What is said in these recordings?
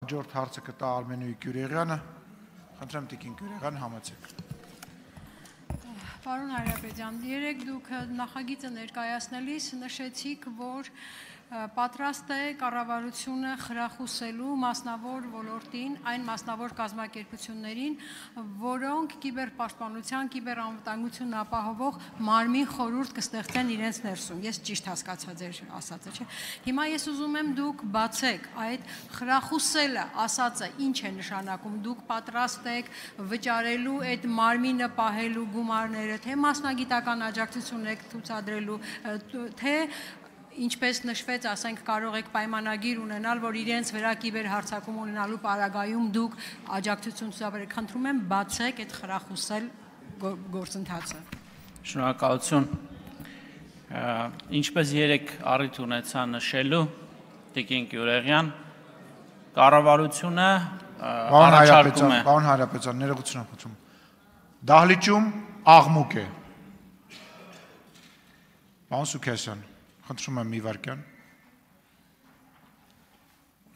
Հաջորդ հարցը կտա Արմենուի Գյուրեղյանը, խնդրեմ Տիկին Գյուրեղյան համեցեք։ Պարոն Հայրապետյան, երեք դուք նախագիծը ներկայացնելիս նշեցիք, որ պատրաստ է կառավարությունը խրախուսելու մասնավոր ոլորտին, այն մասնավոր կազմակերպություններին, որոնք կիբերպաշտպանության, կիբերանվտանգությունն ապահովող մարմին խորհուրդ կստեղծեն իրենց ներսում։ Ես ճիշտ հասկացա ձեր ասածը, չէ՞։ Հիմա ես ուզում եմ դուք բացեք այդ խրախուսելը ասածը ինչ է նշանակում։ Դուք պատրաստ եք վճարելու այդ մարմինը պահելու գումարները, թե մասնագիտական աջակցություն եք ցուցադրելու, թե ինչպես նշվեց, ասենք կարող եք պայմանագիր ունենալ, որ իրենց վրա կիբերհարձակում ունենալու պարագայում դուք աջակցություն ցուցաբերեք։ Խնդրում եմ բացեք այդ խրախուսել գործընթացը։ Շնորհակալություն։ Ինչպես երեք առիթ ունեցա նշելու, Տիկին Գյուրեղյան, կառավարությունը առաջարկում է։ Պարոն Հայրապետյան, ներողություն եմ խնդրում։ Դահլիճում աղմուկ է։ Պարոն Սուքեսյան, խնդրում եմ մի վարքյան։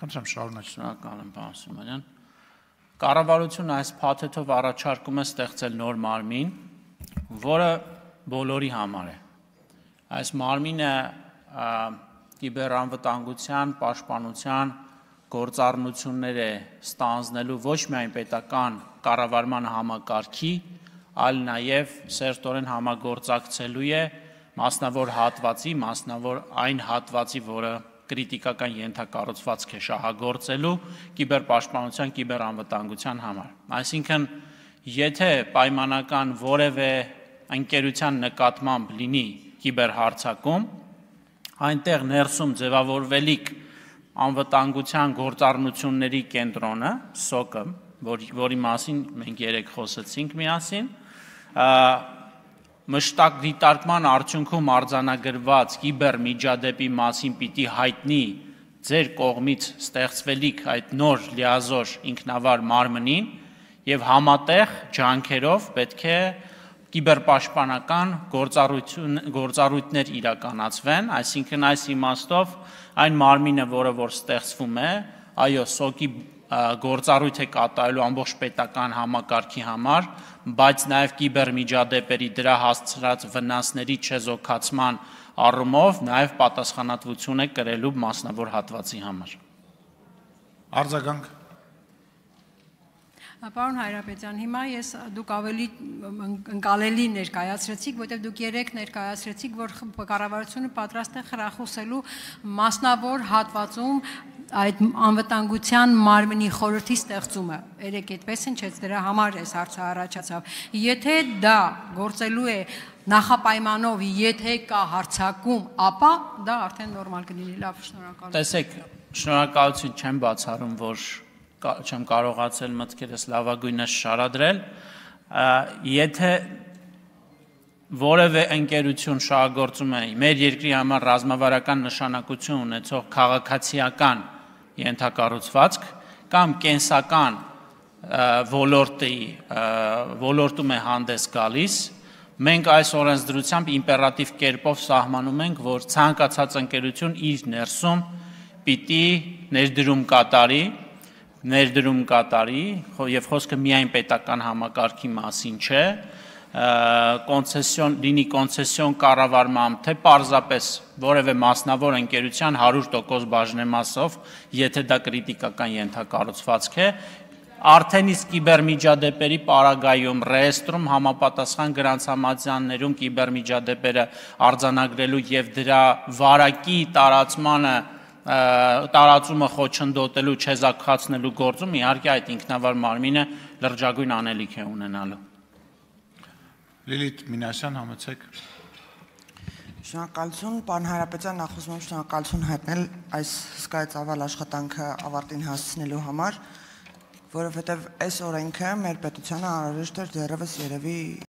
Խնդրեմ շարունակեք։ Շնորհակալ եմ, պարոն Սիմոնյան։ Կառավարությունը այս փաթեթով առաջարկում է ստեղծել նոր մարմին, որը բոլորի համար է։ Այս մարմինը կիբերանվտանգության, պաշտպանության գործառնություններ է ստանձնելու ոչ միայն պետական կառավարման համակարգի, այլ նաև սերտորեն համագործակցելու է մասնավոր հատվածի, մասնավոր այն հատվածի, որը կրիտիկական ենթակառուցվածք է շահագործելու կիբերպաշտպանության, կիբերանվտանգության համար։ Այսինքն, եթե պայմանական որևէ ընկերության նկատմամբ լինի կիբերհարձակում, այնտեղ ներսում ձևավորվելիք անվտանգության գործառնությունների կենտրոնը, SOC-ը, որի մասին մենք երեք խոսեցինք միասին, մշտակ դիտարկման արդյունքում արձանագրված կիբերմիջադեպի մասին պիտի հայտնի ձեր կողմից ստեղծվելիք այդ նոր լիազոր ինքնավար մարմնին եւ համատեղ ջանքերով պետք է կիբերպաշտպանական գործառույթներ իրականացվեն, այսինքն այս իմաստով այն մարմինը, որը որ ստեղծվում է, այո, SOC-ի գործառույթ է կատարելու ամբողջ պետական համակարգի համար, բայց նաև կիբերմիջադեպերի դրա հասցրած վնասների չեզոքացման առումով նաև պատասխանատվություն է կրելու մասնավոր հատվածի համար։ Արձագանք։ Պարոն Հայրապետյան, հիմա դուք ավելի ընկալելի ներկայացրեցիք, որտեղ դուք երեք ներկայացրեցիք, որ կառավարությունը պատրաստ է խրախուսելու մասնավոր հատվածում այդ անվտանգության մարմնի խորհրդի ստեղծումը։ Երեք այդպես հնչեց, դրա համար այս հարցը առաջացավ։ Եթե դա գործելու է նախապայմանով, եթե կա հարձակում, ապա դա արդեն նորմալ կլինի։ Լավ, շնորհակալություն։ Տեսեք, շնորհակալություն չեմ բացառում, որ չեմ կարողացել մտքերս լավագույնս շարադրել, եթե որևէ ընկերություն շահագործում է մեր երկրի համար ռազմավարական նշանակություն ունեցող քաղաքացիական ենթակառուցվածք կամ կենսական ոլորտում է հանդես գալիս, մենք այս օրենսդրությամբ իմպերատիվ կերպով սահմանում ենք, որ ցանկացած ընկերություն իր ներսում պիտի ներդրում կատարի, եւ խոսքը միայն պետական համակարգի մասին չէ, լինի կոնցեսիոն կառավարմամբ, թե պարզապես որևէ մասնավոր ընկերության 100% բաժնեմասով, եթե դա կրիտիկական ենթակառուցվածք է, արդեն իսկ կիբերմիջադեպերի պարագայում ռեեստրում համապատասխան գրանցամատյաններում կիբերմիջադեպերը արձանագրելու եւ դրա վարակի տարածումը խոչընդոտելու, չեզոքացնելու գործում իհարկե այդ ինքնավար մարմինը լրջագույն անելիք է ունենալու։ Լիլիթ Մինասյան, համեցեք։ Շնորհակալություն, պարոն Հայրապետյան, նախ ուզում եմ շնորհակալություն հայտնել այս հսկայածավալ աշխատանքը ավարտին հասցնելու համար, որովհետև այս օրենքը մեր պետությանը անհրաժեշտ էր դեռևս երևի